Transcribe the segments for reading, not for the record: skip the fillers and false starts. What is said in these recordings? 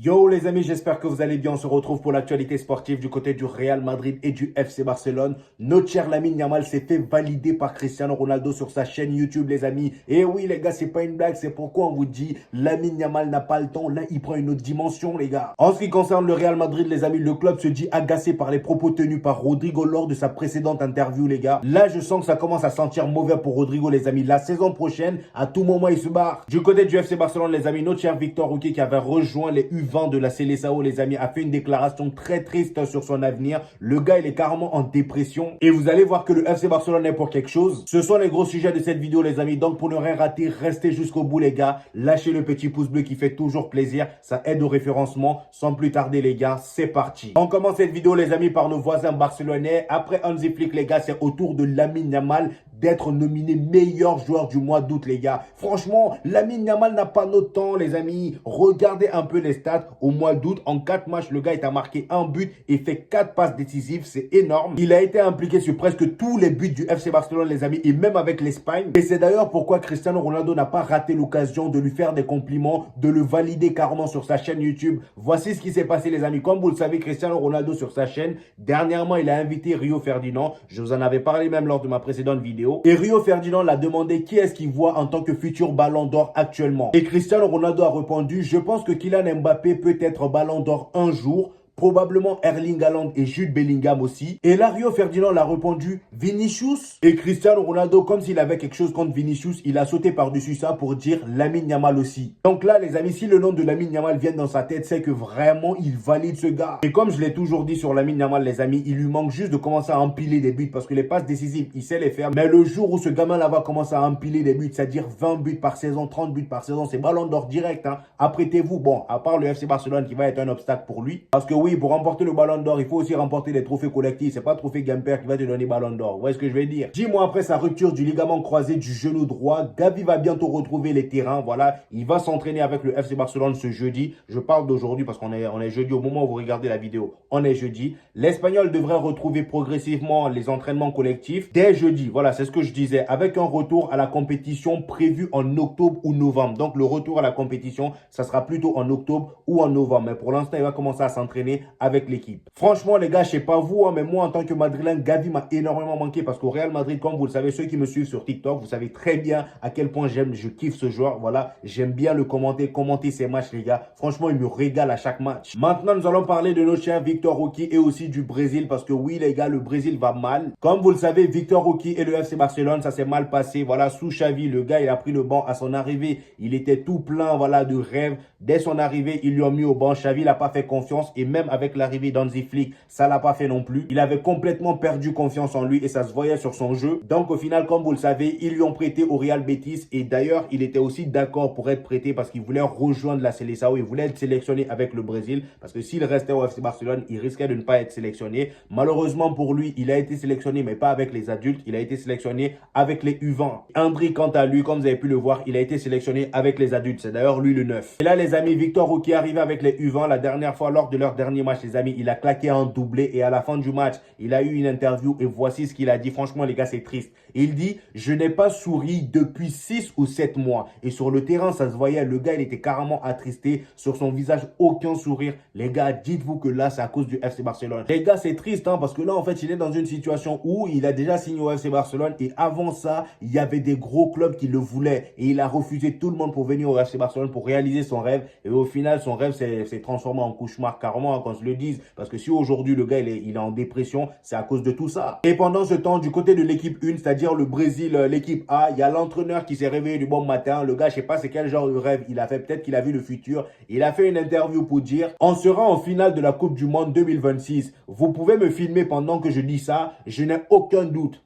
Yo les amis, j'espère que vous allez bien. On se retrouve pour l'actualité sportive du côté du Real Madrid et du FC Barcelone. Notre cher Lamine Yamal s'est fait valider par Cristiano Ronaldo sur sa chaîne YouTube les amis. Et oui les gars, c'est pas une blague, c'est pourquoi on vous dit Lamine Yamal n'a pas le temps. Là, il prend une autre dimension les gars. En ce qui concerne le Real Madrid les amis, le club se dit agacé par les propos tenus par Rodrigo lors de sa précédente interview les gars. Là, je sens que ça commence à sentir mauvais pour Rodrigo les amis. La saison prochaine, à tout moment, il se barre. Du côté du FC Barcelone les amis, notre cher Victor Roque qui avait rejoint les U20 de la Seleção les amis a fait une déclaration très triste sur son avenir. Le gars il est carrément en dépression et vous allez voir que le FC Barcelone est pour quelque chose. Ce sont les gros sujets de cette vidéo les amis, donc pour ne rien rater, restez jusqu'au bout les gars. Lâchez le petit pouce bleu qui fait toujours plaisir, ça aide au référencement. Sans plus tarder les gars, c'est parti. On commence cette vidéo les amis par nos voisins barcelonais. Après Hansi Flick les gars, c'est au tour de Lamine Yamal d'être nominé meilleur joueur du mois d'août les gars. Franchement, Lamine Yamal n'a pas notre temps les amis. Regardez un peu les stats. Au mois d'août, en 4 matchs, le gars il a marqué un but et fait 4 passes décisives. C'est énorme. Il a été impliqué sur presque tous les buts du FC Barcelone les amis et même avec l'Espagne. Et c'est d'ailleurs pourquoi Cristiano Ronaldo n'a pas raté l'occasion de lui faire des compliments, de le valider carrément sur sa chaîne YouTube. Voici ce qui s'est passé les amis. Comme vous le savez, Cristiano Ronaldo sur sa chaîne, dernièrement il a invité Rio Ferdinand. Je vous en avais parlé même lors de ma précédente vidéo. Et Rio Ferdinand l'a demandé qui est-ce qu'il voit en tant que futur ballon d'or actuellement. Et Cristiano Ronaldo a répondu, je pense que Kylian Mbappé peut être ballon d'or un jour. Probablement Erling Haaland et Jude Bellingham aussi. Et là, Rio Ferdinand l'a répondu Vinicius. Et Cristiano Ronaldo, comme s'il avait quelque chose contre Vinicius, il a sauté par-dessus ça pour dire Lamine Yamal aussi. Donc là, les amis, si le nom de Lamine Yamal vient dans sa tête, c'est que vraiment, il valide ce gars. Et comme je l'ai toujours dit sur Lamine Yamal, les amis, il lui manque juste de commencer à empiler des buts parce que les passes décisives, il sait les faire. Mais le jour où ce gamin-là va commencer à empiler des buts, c'est-à-dire 20 buts par saison, 30 buts par saison, c'est ballon d'or direct. Hein. Apprêtez-vous. Bon, à part le FC Barcelone qui va être un obstacle pour lui. Parce que oui, pour remporter le ballon d'or, il faut aussi remporter les trophées collectifs. C'est pas le trophée Gamper qui va te donner ballon d'or. Vous voyez ce que je vais dire? 10 mois après sa rupture du ligament croisé du genou droit, Gavi va bientôt retrouver les terrains. Voilà, il va s'entraîner avec le FC Barcelone ce jeudi. Je parle d'aujourd'hui parce qu'on est jeudi au moment où vous regardez la vidéo. On est jeudi. L'Espagnol devrait retrouver progressivement les entraînements collectifs dès jeudi. Voilà, c'est ce que je disais. Avec un retour à la compétition prévu en octobre ou novembre. Donc le retour à la compétition, ça sera plutôt en octobre ou en novembre. Mais pour l'instant, il va commencer à s'entraîner avec l'équipe. Franchement, les gars, je sais pas vous, hein, mais moi, en tant que Madrilène, Gavi m'a énormément manqué parce qu'au Real Madrid, comme vous le savez, ceux qui me suivent sur TikTok, vous savez très bien à quel point je kiffe ce joueur. Voilà, j'aime bien le commenter ses matchs, les gars. Franchement, il me régale à chaque match. Maintenant, nous allons parler de notre cher Victor Roque et aussi du Brésil parce que oui, les gars, le Brésil va mal. Comme vous le savez, Victor Roque et le FC Barcelone, ça s'est mal passé. Voilà, sous Xavi, le gars, il a pris le banc à son arrivée. Il était tout plein, voilà, de rêves. Dès son arrivée, ils lui ont mis au banc. Xavi n'a pas fait confiance et même avec l'arrivée d'Hansi Flick, ça l'a pas fait non plus. Il avait complètement perdu confiance en lui et ça se voyait sur son jeu. Donc au final, comme vous le savez, ils lui ont prêté au Real Betis et d'ailleurs, il était aussi d'accord pour être prêté parce qu'il voulait rejoindre la Seleção. Il voulait être sélectionné avec le Brésil parce que s'il restait au FC Barcelone, il risquait de ne pas être sélectionné. Malheureusement pour lui, il a été sélectionné mais pas avec les adultes. Il a été sélectionné avec les U20. Andri, quant à lui, comme vous avez pu le voir, il a été sélectionné avec les adultes. C'est d'ailleurs lui le 9. Et là les amis, Victor Roque est arrivé avec les U20 la dernière fois lors de leur dernier match les amis. Il a claqué un doublé et à la fin du match, il a eu une interview et voici ce qu'il a dit. Franchement, les gars, c'est triste. Il dit, je n'ai pas souri depuis 6 ou 7 mois. Et sur le terrain, ça se voyait, le gars, il était carrément attristé. Sur son visage, aucun sourire. Les gars, dites-vous que là, c'est à cause du FC Barcelone. Les gars, c'est triste, hein, parce que là, en fait, il est dans une situation où il a déjà signé au FC Barcelone. Et avant ça, il y avait des gros clubs qui le voulaient. Et il a refusé tout le monde pour venir au FC Barcelone pour réaliser son rêve. Et au final, son rêve s'est transformé en cauchemar, carrément, hein, qu'on se le dise. Parce que si aujourd'hui, le gars, il est en dépression, c'est à cause de tout ça. Et pendant ce temps, du côté de l'équipe 1, c'est-à-dire le Brésil, l'équipe A, il y a l'entraîneur qui s'est réveillé du bon matin. Le gars, je sais pas c'est quel genre de rêve il a fait. Peut-être qu'il a vu le futur. Il a fait une interview pour dire, on sera en finale de la Coupe du Monde 2026. Vous pouvez me filmer pendant que je dis ça. Je n'ai aucun doute.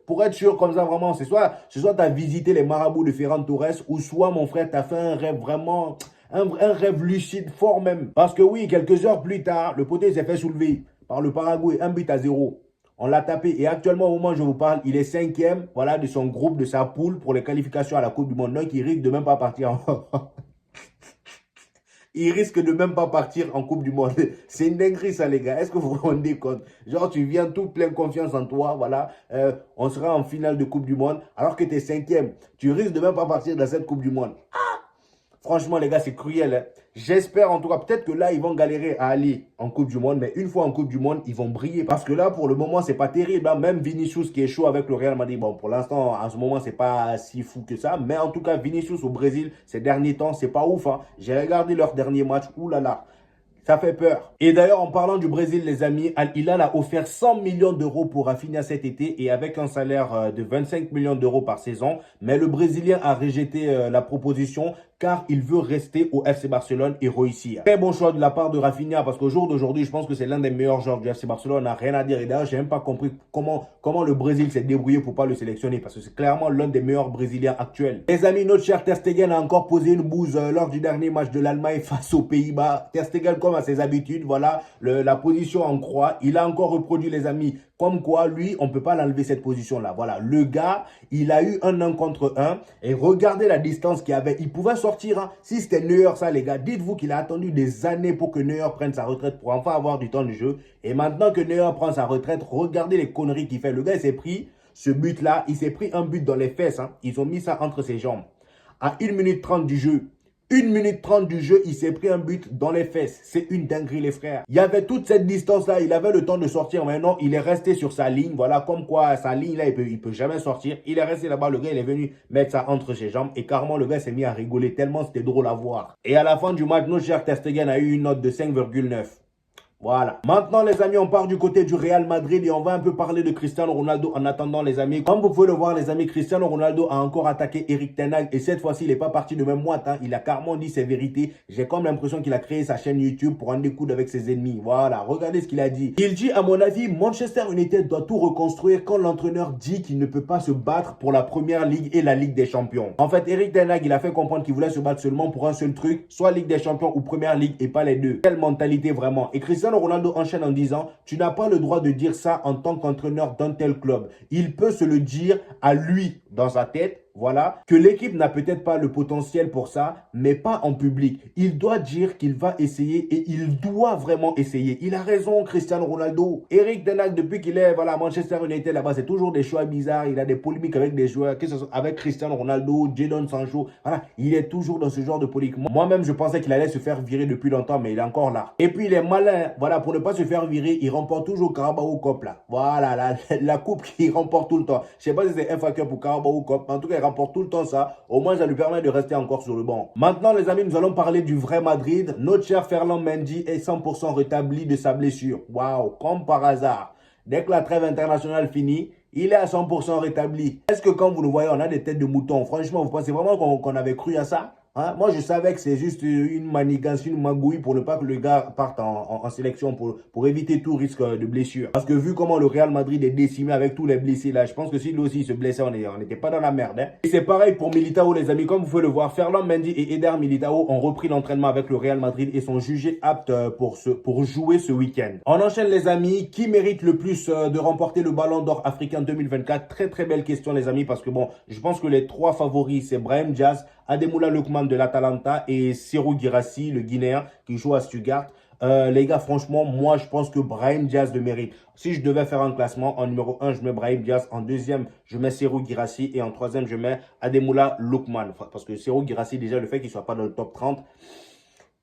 Pour être sûr comme ça vraiment, c'est soit tu as visité les marabouts de Ferran Torres ou soit mon frère t'as fait un rêve vraiment, un rêve lucide fort même. Parce que oui, quelques heures plus tard, le poteau s'est fait soulever par le Paraguay, 1-0. On l'a tapé et actuellement au moment où je vous parle, il est 5e voilà, de son groupe, de sa poule pour les qualifications à la Coupe du Monde. Donc il risque de même pas partir il risque de même pas partir en Coupe du Monde. C'est une dinguerie ça les gars. Est-ce que vous vous rendez compte? Genre tu viens tout plein confiance en toi, voilà. On sera en finale de Coupe du Monde alors que tu es 5e. Tu risques de même pas partir dans cette Coupe du Monde. Franchement, les gars, c'est cruel. Hein. J'espère en tout cas, peut-être que là, ils vont galérer à aller en Coupe du Monde. Mais une fois en Coupe du Monde, ils vont briller. Parce que là, pour le moment, c'est pas terrible. Hein. Même Vinicius qui est chaud avec le Real Madrid. Bon, pour l'instant, en ce moment, c'est pas si fou que ça. Mais en tout cas, Vinicius au Brésil, ces derniers temps, c'est pas ouf. Hein. J'ai regardé leur dernier match. Ouh là là. Ça fait peur. Et d'ailleurs, en parlant du Brésil, les amis, Al Hilal a offert 100 millions d'euros pour Rafinha cet été et avec un salaire de 25 millions d'euros par saison. Mais le Brésilien a rejeté la proposition car il veut rester au FC Barcelone et réussir. Très bon choix de la part de Rafinha parce qu'au jour d'aujourd'hui, je pense que c'est l'un des meilleurs joueurs du FC Barcelone. On n'a rien à dire. Et d'ailleurs, je n'ai même pas compris comment le Brésil s'est débrouillé pour pas le sélectionner parce que c'est clairement l'un des meilleurs Brésiliens actuels. Les amis, notre cher Ter Stegen a encore posé une bouse lors du dernier match de l'Allemagne face aux Pays-Bas. Ter Stegen, comme à ses habitudes, voilà, la position en croix. Il a encore reproduit, les amis, comme quoi, lui, on ne peut pas l'enlever cette position-là. Voilà, le gars, il a eu un 1 contre 1 et regardez la distance qu'il avait. Il pouvait sortir, hein. Si c'était Neuer, ça, les gars, dites-vous qu'il a attendu des années pour que Neuer prenne sa retraite pour enfin avoir du temps de jeu. Et maintenant que Neuer prend sa retraite, regardez les conneries qu'il fait. Le gars, il s'est pris ce but-là, il s'est pris un but dans les fesses. Hein. Ils ont mis ça entre ses jambes. À 1 minute 30 du jeu, 1 minute 30 du jeu, il s'est pris un but dans les fesses. C'est une dinguerie, les frères. Il y avait toute cette distance-là. Il avait le temps de sortir. Maintenant, il est resté sur sa ligne. Voilà, comme quoi, sa ligne-là, il peut jamais sortir. Il est resté là-bas. Le gars, il est venu mettre ça entre ses jambes. Et carrément, le gars s'est mis à rigoler tellement c'était drôle à voir. Et à la fin du match, notre cher Ter Stegen a eu une note de 5,9. Voilà. Maintenant, les amis, on part du côté du Real Madrid et on va un peu parler de Cristiano Ronaldo en attendant, les amis. Comme vous pouvez le voir, les amis, Cristiano Ronaldo a encore attaqué Erik ten Hag et cette fois-ci, il n'est pas parti de même moite. Hein. Il a carrément dit ses vérités. J'ai comme l'impression qu'il a créé sa chaîne YouTube pour en découdre avec ses ennemis. Voilà. Regardez ce qu'il a dit. Il dit, à mon avis, Manchester United doit tout reconstruire quand l'entraîneur dit qu'il ne peut pas se battre pour la Première Ligue et la Ligue des Champions. En fait, Erik ten Hag, il a fait comprendre qu'il voulait se battre seulement pour un seul truc, soit Ligue des Champions ou Première Ligue et pas les deux. Quelle mentalité vraiment. Et Cristiano Ronaldo enchaîne en disant, tu n'as pas le droit de dire ça en tant qu'entraîneur d'un tel club. Il peut se le dire à lui dans sa tête. Voilà, que l'équipe n'a peut-être pas le potentiel pour ça, mais pas en public. Il doit dire qu'il va essayer et il doit vraiment essayer. Il a raison, Cristiano Ronaldo. Erik ten Hag, depuis qu'il est à Manchester United là-bas, c'est toujours des choix bizarres. Il a des polémiques avec des joueurs, que ce soit avec Cristiano Ronaldo, Jadon Sancho. Voilà, il est toujours dans ce genre de polémique. Moi-même, je pensais qu'il allait se faire virer depuis longtemps, mais il est encore là. Et puis, il est malin. Voilà, pour ne pas se faire virer, il remporte toujours Carabao Cup là. Voilà, la coupe qu'il remporte tout le temps. Je sais pas si c'est FA Cup ou Carabao Cup, mais en tout cas, remporte tout le temps ça. Au moins, ça lui permet de rester encore sur le banc. Maintenant, les amis, nous allons parler du vrai Madrid. Notre cher Ferland Mendy est 100% rétabli de sa blessure. Waouh, comme par hasard. Dès que la trêve internationale finit, il est à 100% rétabli. Est-ce que quand vous le voyez, on a des têtes de mouton? Franchement, vous pensez vraiment qu'on avait cru à ça? Hein? Moi, je savais que c'est juste une manigance, une magouille pour ne pas que le gars parte en sélection pour éviter tout risque de blessure. Parce que vu comment le Real Madrid est décimé avec tous les blessés là, je pense que si lui aussi se blessait, on n'était pas dans la merde. Hein? Et c'est pareil pour Militao, les amis. Comme vous pouvez le voir, Ferland Mendy et Eder Militao ont repris l'entraînement avec le Real Madrid et sont jugés aptes pour jouer ce week-end. On enchaîne, les amis. Qui mérite le plus de remporter le Ballon d'Or africain 2024? Très très belle question, les amis, parce que bon, je pense que les trois favoris, c'est Brahim Diaz, Ademola Lookman de l'Atalanta et Serhou Guirassy, le Guinéen, qui joue à Stuttgart. Les gars, franchement, moi, je pense que Brahim Diaz le mérite. Si je devais faire un classement, en numéro 1, je mets Brahim Diaz. En deuxième, je mets Serhou Guirassy. Et en troisième, je mets Ademola Lookman. Parce que Serhou Guirassy, déjà, le fait qu'il ne soit pas dans le top 30,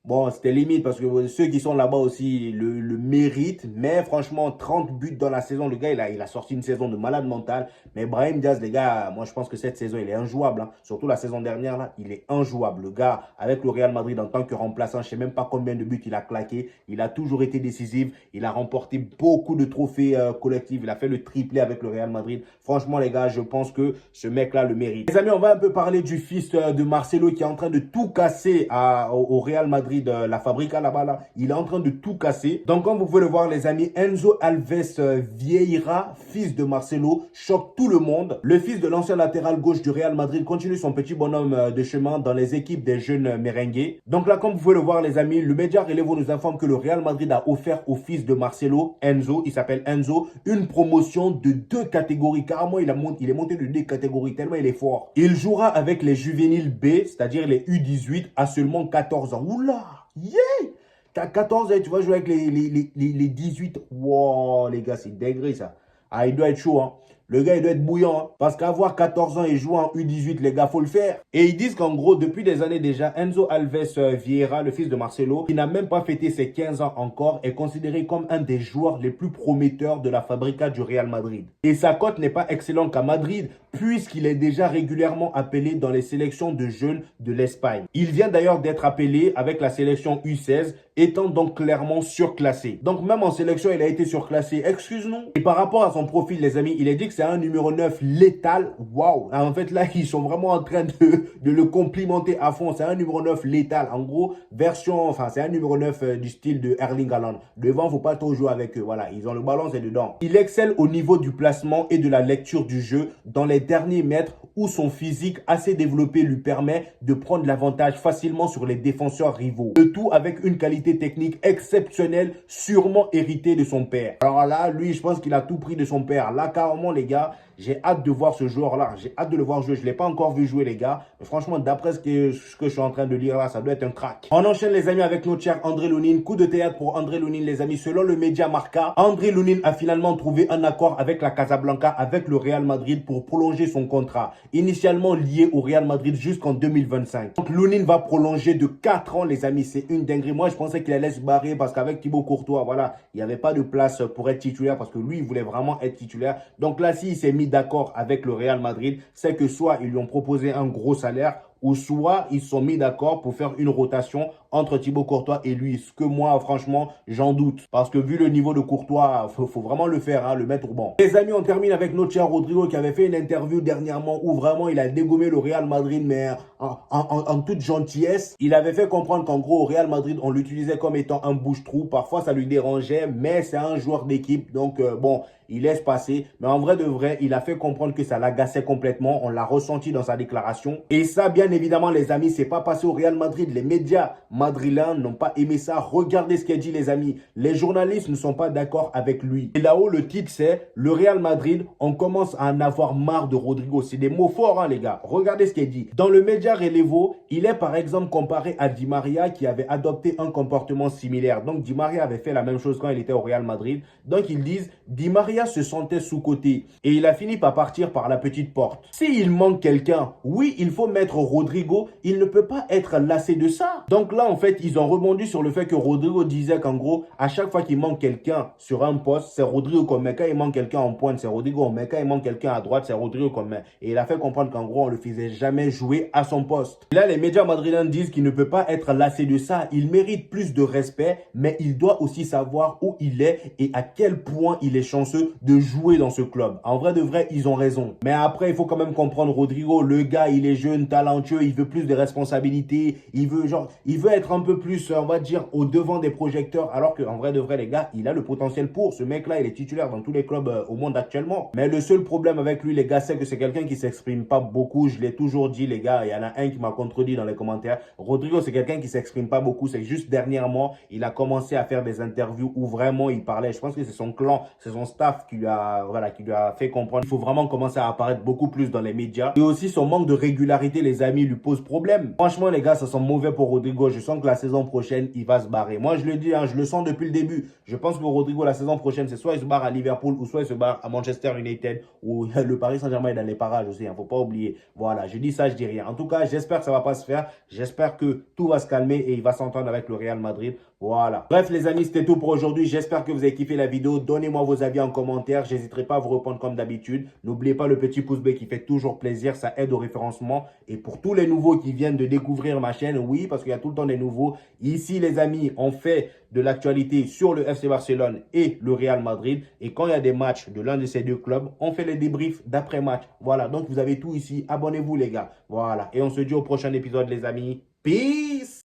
bon, c'était limite parce que ceux qui sont là-bas aussi le méritent. Mais franchement, 30 buts dans la saison. Le gars, il a sorti une saison de malade mental. Mais Brahim Diaz, les gars, moi, je pense que cette saison, il est injouable. Hein. Surtout la saison dernière, là, il est injouable. Le gars, avec le Real Madrid en tant que remplaçant, je ne sais même pas combien de buts il a claqué. Il a toujours été décisif. Il a remporté beaucoup de trophées collectifs. Il a fait le triplé avec le Real Madrid. Franchement, les gars, je pense que ce mec-là le mérite. Les amis, on va un peu parler du fils de Marcelo qui est en train de tout casser au Real Madrid. De la Fabrica là-bas, là, il est en train de tout casser. Donc, comme vous pouvez le voir, les amis, Enzo Alves Vieira, fils de Marcelo, choque tout le monde. Le fils de l'ancien latéral gauche du Real Madrid continue son petit bonhomme de chemin dans les équipes des jeunes merengues. Donc là, comme vous pouvez le voir, les amis, le média Relevo nous informe que le Real Madrid a offert au fils de Marcelo, Enzo, il s'appelle Enzo, une promotion de 2 catégories. Carrément, il est monté de 2 catégories tellement il est fort. Il jouera avec les juvéniles B, c'est-à-dire les U18, à seulement 14 ans. Oula! Yeah! T'as 14 ans, tu vas jouer avec les 18. Wow, les gars, c'est dingue ça. Ah, il doit être chaud, hein. Le gars, il doit être bouillant. Hein, parce qu'avoir 14 ans et jouer en U18, les gars, faut le faire. Et ils disent qu'en gros, depuis des années déjà, Enzo Alves Vieira, le fils de Marcelo, qui n'a même pas fêté ses 15 ans encore, est considéré comme un des joueurs les plus prometteurs de la Fabrica du Real Madrid. Et sa cote n'est pas excellente qu'à Madrid, puisqu'il est déjà régulièrement appelé dans les sélections de jeunes de l'Espagne. Il vient d'ailleurs d'être appelé avec la sélection U16, étant donc clairement surclassé. Donc même en sélection, il a été surclassé. Excuse-nous. Et par rapport à son profil, les amis, il est dit que c'est un numéro 9 létal. Waouh. En fait, là, ils sont vraiment en train de le complimenter à fond. C'est un numéro 9 létal. En gros, c'est un numéro 9 du style de Erling Haaland. Devant, faut pas trop jouer avec eux. Voilà, ils ont le ballon, c'est dedans. Il excelle au niveau du placement et de la lecture du jeu dans les derniers mètres où son physique assez développé lui permet de prendre l'avantage facilement sur les défenseurs rivaux. Le tout avec une qualité technique exceptionnelle, sûrement héritée de son père. Alors là, lui, je pense qu'il a tout pris de son père. Là, carrément, les gars, j'ai hâte de voir ce joueur-là. J'ai hâte de le voir jouer. Je ne l'ai pas encore vu jouer, les gars. Mais franchement, d'après ce que je suis en train de lire là, ça doit être un crack. On enchaîne, les amis, avec notre cher André Lunin. Coup de théâtre pour André Lunin, les amis. Selon le média Marca, André Lunin a finalement trouvé un accord avec la Casablanca, avec le Real Madrid pour prolonger son contrat. Initialement lié au Real Madrid jusqu'en 2025. Donc, Lunin va prolonger de 4 ans, les amis. C'est une dinguerie. Moi, je pensais qu'il allait se barrer parce qu'avec Thibaut Courtois, voilà, il n'y avait pas de place pour être titulaire parce que lui, il voulait vraiment être titulaire. Donc là, s'il s'est mis d'accord avec le Real Madrid, c'est que soit ils lui ont proposé un gros salaire ou soit ils se sont mis d'accord pour faire une rotation entre Thibaut Courtois et lui. Ce que moi, franchement, j'en doute. Parce que vu le niveau de Courtois, faut vraiment le faire, hein, le mettre au banc. Les amis, on termine avec notre cher Rodrigo qui avait fait une interview dernièrement où vraiment il a dégommé le Real Madrid, mais en toute gentillesse. Il avait fait comprendre qu'en gros, au Real Madrid, on l'utilisait comme étant un bouche-trou. Parfois, ça lui dérangeait, mais c'est un joueur d'équipe. Donc, bon, il laisse passer. Mais en vrai de vrai, il a fait comprendre que ça l'agaçait complètement. On l'a ressenti dans sa déclaration. Et ça, bien évidemment, les amis, c'est pas passé au Real Madrid. Les médias madrilèns n'ont pas aimé ça. Regardez ce qu'il dit, les amis. Les journalistes ne sont pas d'accord avec lui. Et là-haut, le titre, c'est « Le Real Madrid, on commence à en avoir marre de Rodrigo ». C'est des mots forts, hein, les gars. Regardez ce qu'il dit. Dans le média Relevo, il est par exemple comparé à Di Maria qui avait adopté un comportement similaire. Donc, Di Maria avait fait la même chose quand il était au Real Madrid. Donc, ils disent « Di Maria se sentait sous-coté et il a fini par partir par la petite porte. S'il manque quelqu'un, oui, il faut mettre Rodrigo. Il ne peut pas être lassé de ça. » Donc là, en fait, ils ont rebondi sur le fait que Rodrigo disait qu'en gros, à chaque fois qu'il manque quelqu'un sur un poste, c'est Rodrigo qu'on met. Quand il manque quelqu'un en pointe, c'est Rodrigo qu'on met. Quand il manque quelqu'un à droite, c'est Rodrigo qu'on met. Et il a fait comprendre qu'en gros, on le faisait jamais jouer à son poste. Et là, les médias madrilèns disent qu'il ne peut pas être lassé de ça. Il mérite plus de respect, mais il doit aussi savoir où il est et à quel point il est chanceux de jouer dans ce club. En vrai de vrai, ils ont raison. Mais après, il faut quand même comprendre Rodrigo. Le gars, il est jeune, talentueux, il veut plus de responsabilités. Il veut être un peu plus, on va dire, au devant des projecteurs. Alors qu'en vrai de vrai, les gars, il a le potentiel pour. Ce mec-là, il est titulaire dans tous les clubs au monde actuellement. Mais le seul problème avec lui, les gars, c'est que c'est quelqu'un qui s'exprime pas beaucoup. Je l'ai toujours dit, les gars. Il y en a un qui m'a contredit dans les commentaires. Rodrigo, c'est quelqu'un qui s'exprime pas beaucoup. C'est juste dernièrement, il a commencé à faire des interviews où vraiment il parlait. Je pense que c'est son clan, c'est son staff qui lui a fait comprendre. Il faut vraiment commencer à apparaître beaucoup plus dans les médias. Et aussi, son manque de régularité, les amis, lui pose problème. Franchement, les gars, ça sent mauvais pour Rodrigo. Je sens que la saison prochaine, il va se barrer. Moi, je le dis, hein, je le sens depuis le début. Je pense que Rodrigo, la saison prochaine, c'est soit il se barre à Liverpool ou soit il se barre à Manchester United ou le Paris Saint-Germain est dans les parages aussi. Hein, faut pas oublier. Voilà, je dis ça, je dis rien. En tout cas, j'espère que ça va pas se faire. J'espère que tout va se calmer et il va s'entendre avec le Real Madrid. Voilà. Bref, les amis, c'était tout pour aujourd'hui. J'espère que vous avez kiffé la vidéo. Donnez-moi vos avis en commentaire. J'hésiterai pas à vous répondre comme d'habitude. N'oubliez pas le petit pouce bleu qui fait toujours plaisir. Ça aide au référencement. Et pour tous les nouveaux qui viennent de découvrir ma chaîne, oui, parce qu'il y a tout le temps des nouveaux. Ici, les amis, on fait de l'actualité sur le FC Barcelone et le Real Madrid. Et quand il y a des matchs de l'un de ces deux clubs, on fait les débriefs d'après-match. Voilà. Donc, vous avez tout ici. Abonnez-vous, les gars. Voilà. Et on se dit au prochain épisode, les amis. Peace!